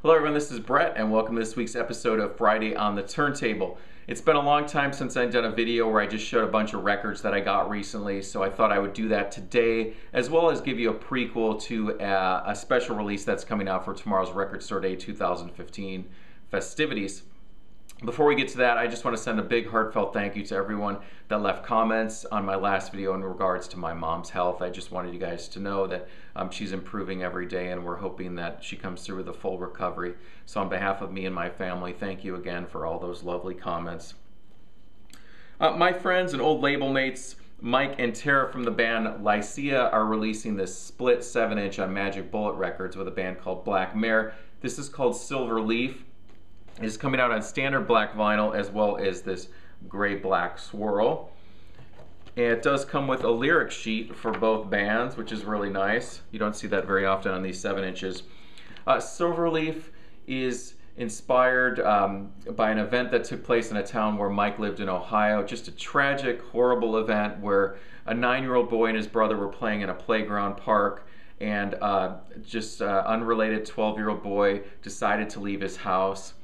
Hello everyone, this is Brett and welcome to this week's episode of Friday on the Turntable. It's been a long time since I've done a video where I just showed a bunch of records that I got recently, so I thought I would do that today, as well as give you a prequel to a special release that's coming out for tomorrow's Record Store Day 2015 festivities. Before we get to that, I just want to send a big heartfelt thank you to everyone that left comments on my last video in regards to my mom's health. I just wanted you guys to know that she's improving every day and we're hoping that she comes through with a full recovery. So on behalf of me and my family, thank you again for all those lovely comments. My friends and old label mates, Mike and Tara from the band Lycia, are releasing this split 7-inch on Magic Bullet Records with a band called Black Mare. This is called Silver Leaf. Is coming out on standard black vinyl as well as this gray-black swirl. And it does come with a lyric sheet for both bands, which is really nice. You don't see that very often on these 7 inches. Silverleaf is inspired by an event that took place in a town where Mike lived in Ohio. Just a tragic, horrible event where a 9-year-old boy and his brother were playing in a playground park, and unrelated 12-year-old boy decided to leave his house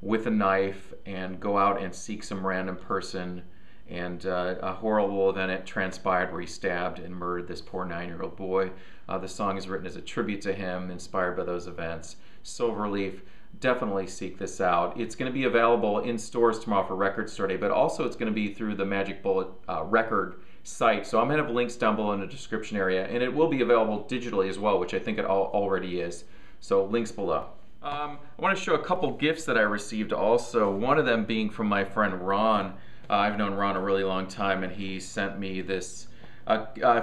with a knife and go out and seek some random person, and a horrible event it transpired where he stabbed and murdered this poor 9-year-old boy. The song is written as a tribute to him, inspired by those events. Silverleaf, definitely seek this out. It's going to be available in stores tomorrow for Record Store Day, but also it's going to be through the Magic Bullet record site. So I'm going to have links down below in the description area, and it will be available digitally as well, which I think it already is. So links below. I want to show a couple gifts that I received also, one of them being from my friend Ron. I've known Ron a really long time, and he sent me this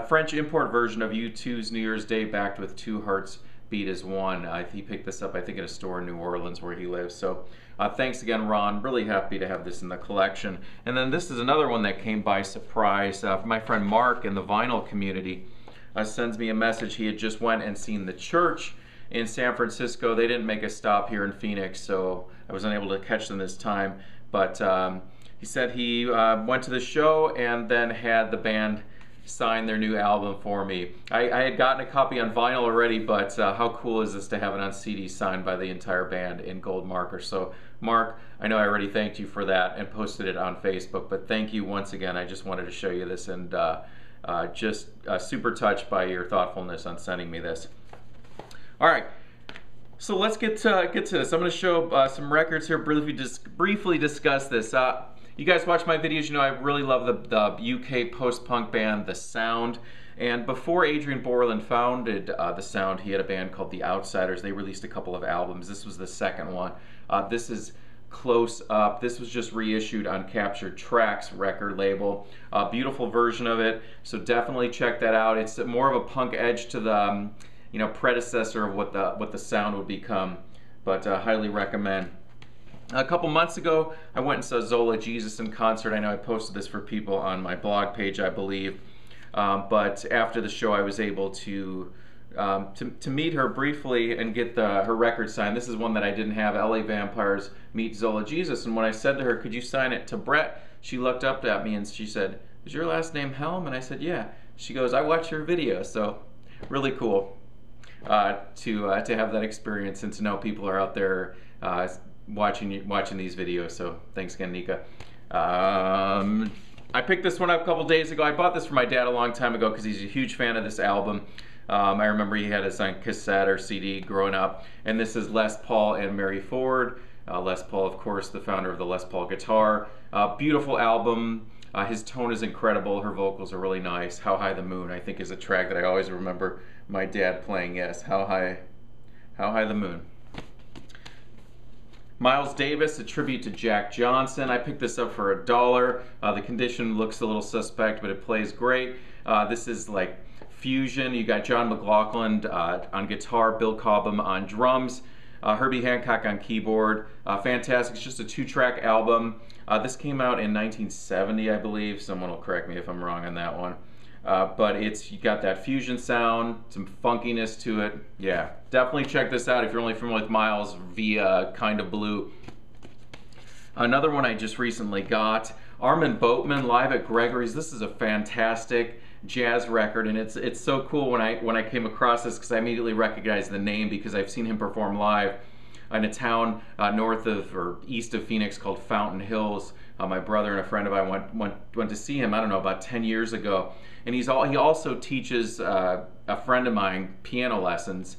French import version of U2's New Year's Day backed with Two Hearts Beat as One. He picked this up, I think, at a store in New Orleans where he lives. So thanks again, Ron. Really happy to have this in the collection. And then this is another one that came by surprise. My friend Mark in the vinyl community sends me a message. He had just went and seen The Church in San Francisco. They didn't make a stop here in Phoenix, so I was unable to catch them this time. But he said he went to the show and then had the band sign their new album for me. I had gotten a copy on vinyl already, but how cool is this to have it on CD signed by the entire band in gold marker? So Mark, I know I already thanked you for that and posted it on Facebook, but thank you once again. I just wanted to show you this, and just super touched by your thoughtfulness on sending me this. All right, so let's get to this. I'm going to show some records here, briefly discuss this. You guys watch my videos, you know I really love the UK post-punk band The Sound. And before Adrian Borland founded The Sound, he had a band called The Outsiders. They released a couple of albums. This was the second one. This is Close Up. This was just reissued on Captured Tracks record label. Beautiful version of it, so definitely check that out. It's more of a punk edge to the predecessor of what the Sound would become, but highly recommend. A couple months ago, I went and saw Zola Jesus in concert. I know I posted this for people on my blog page, I believe, but after the show, I was able to meet her briefly and get her record signed. This is one that I didn't have, LA Vampires Meet Zola Jesus, and when I said to her, "Could you sign it to Brett?" she looked up at me and she said, "Is your last name Helm?" And I said, "Yeah." She goes, "I watch your videos," so really cool. To have that experience and to know people are out there watching these videos. So thanks again, Nika. I picked this one up a couple days ago. I bought this for my dad a long time ago because he's a huge fan of this album. I remember he had this on cassette or CD growing up. And this is Les Paul and Mary Ford. Les Paul, of course, the founder of the Les Paul guitar. Beautiful album. His tone is incredible. Her vocals are really nice. How High the Moon, I think, is a track that I always remember my dad playing. Yes, How High the Moon. Miles Davis, a tribute to Jack Johnson. I picked this up for $1. The condition looks a little suspect, but it plays great. This is like fusion. You got John McLaughlin on guitar, Bill Cobham on drums, Herbie Hancock on keyboard. Fantastic. It's just a 2-track album. This came out in 1970, I believe. Someone will correct me if I'm wrong on that one. But you got that fusion sound, some funkiness to it. Yeah, definitely check this out if you're only familiar with Miles via Kind of Blue. Another one I just recently got, Armin Boatman live at Gregory's. This is a fantastic jazz record, and it's so cool when I came across this because I immediately recognized the name because I've seen him perform live. in a town north of or east of Phoenix called Fountain Hills. My brother and a friend of mine went to see him, I don't know, about 10 years ago. And he also teaches a friend of mine piano lessons.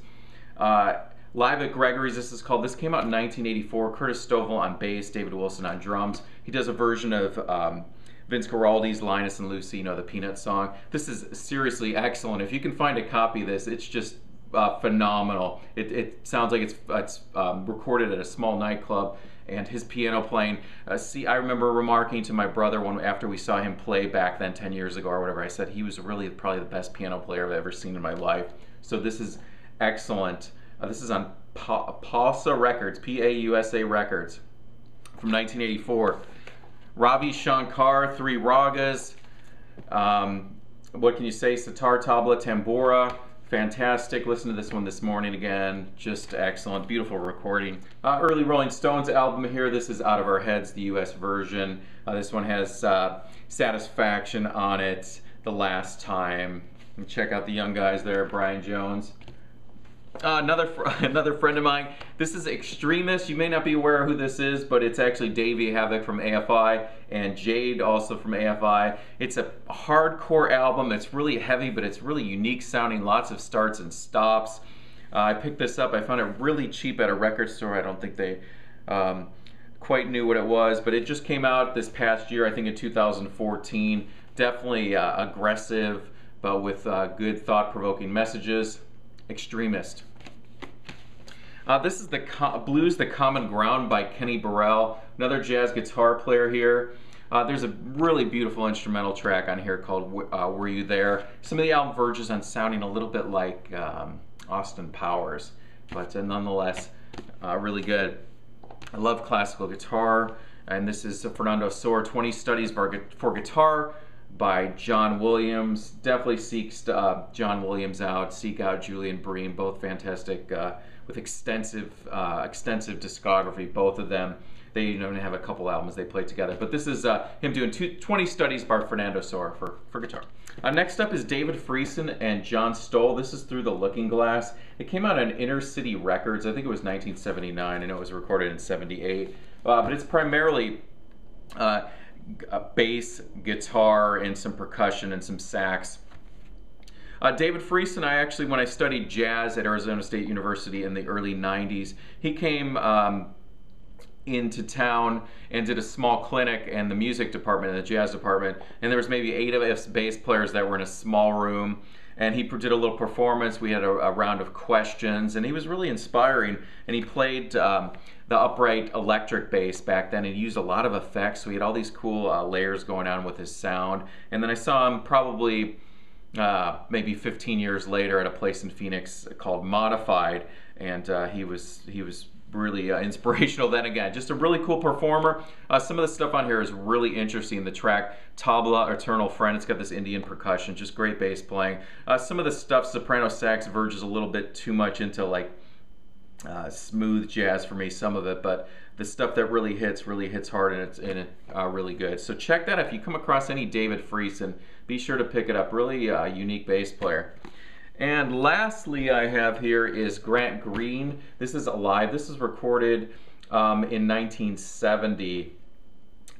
Live at Gregory's, this came out in 1984. Curtis Stovall on bass, David Wilson on drums. He does a version of Vince Guaraldi's Linus and Lucy, you know, the Peanut song. This is seriously excellent. If you can find a copy of this, it's just phenomenal. It sounds like it's recorded at a small nightclub, and his piano playing. I remember remarking to my brother after we saw him play back then 10 years ago or whatever, I said he was really probably the best piano player I've ever seen in my life. So this is excellent. This is on Pausa Records, P-A-U-S-A Records, from 1984. Ravi Shankar, 3 ragas. What can you say? Sitar, tabla, tambura. Fantastic. Listen to this one this morning again. Just excellent. Beautiful recording. Early Rolling Stones album here. This is Out of Our Heads, the US version. This one has Satisfaction on it, The Last Time. And check out the young guys there, Brian Jones. Another friend of mine. This is Extremist. You may not be aware of who this is, but it's actually Davey Havoc from AFI and Jade also from AFI. It's a hardcore album. It's really heavy, but it's really unique sounding. Lots of starts and stops. I picked this up. I found it really cheap at a record store. I don't think they quite knew what it was, but it just came out this past year, I think in 2014. Definitely aggressive, but with good thought-provoking messages. Extremist. This is Blues, The Common Ground by Kenny Burrell, another jazz guitar player here. There's a really beautiful instrumental track on here called Were You There? Some of the album verges on sounding a little bit like Austin Powers, but nonetheless really good. I love classical guitar, and this is Fernando Soar, 20 Studies for Guitar by John Williams. Definitely seek John Williams out. Seek out Julian Bream, both fantastic with extensive discography, both of them. They even have a couple albums they played together. But this is him doing 20 Studies by Fernando Soar for guitar. Next up is David Friesen and John Stoll. This is Through the Looking Glass. It came out on Inner City Records. I think it was 1979. I know it was recorded in 78. But it's primarily bass, guitar, and some percussion and some sax. David Friesen, when I studied jazz at Arizona State University in the early 90s, he came into town and did a small clinic in the music department, in the jazz department, and there was maybe 8 of us bass players that were in a small room, and he did a little performance. We had a round of questions, and he was really inspiring, and he played the upright electric bass back then, and he used a lot of effects, so he had all these cool layers going on with his sound. And then I saw him probably maybe 15 years later at a place in Phoenix called Modified, and he was really inspirational then again. Just a really cool performer. Some of the stuff on here is really interesting. The track Tabla, Eternal Friend, it's got this Indian percussion, just great bass playing. Some of the stuff, soprano sax, verges a little bit too much into like smooth jazz for me, some of it, but the stuff that really hits hard, and it's really good. So check that. If you come across any David Friesen, be sure to pick it up. Really unique bass player. And lastly I have here is Grant Green. This is Alive. This is recorded in 1970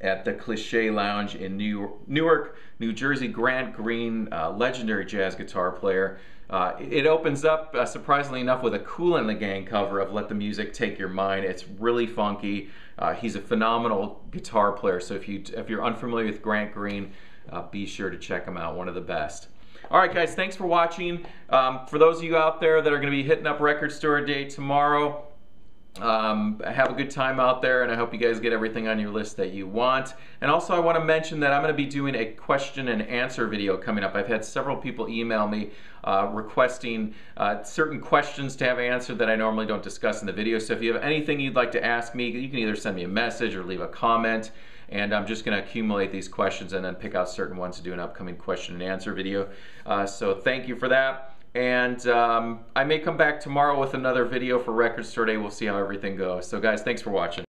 at the Cliché Lounge in Newark, New Jersey. Grant Green, legendary jazz guitar player. It opens up, surprisingly enough, with a Kool and the Gang cover of Let the Music Take Your Mind. It's really funky. He's a phenomenal guitar player, so if you're unfamiliar with Grant Green, be sure to check him out. One of the best. All right, guys, thanks for watching. For those of you out there that are going to be hitting up Record Store Day tomorrow, have a good time out there, and I hope you guys get everything on your list that you want. And also I want to mention that I'm going to be doing a question and answer video coming up. I've had several people email me requesting certain questions to have answered that I normally don't discuss in the video. So if you have anything you'd like to ask me, you can either send me a message or leave a comment, and I'm just going to accumulate these questions and then pick out certain ones to do an upcoming question and answer video. So thank you for that. And I may come back tomorrow with another video for Record Store Day. We'll see how everything goes. So guys, thanks for watching.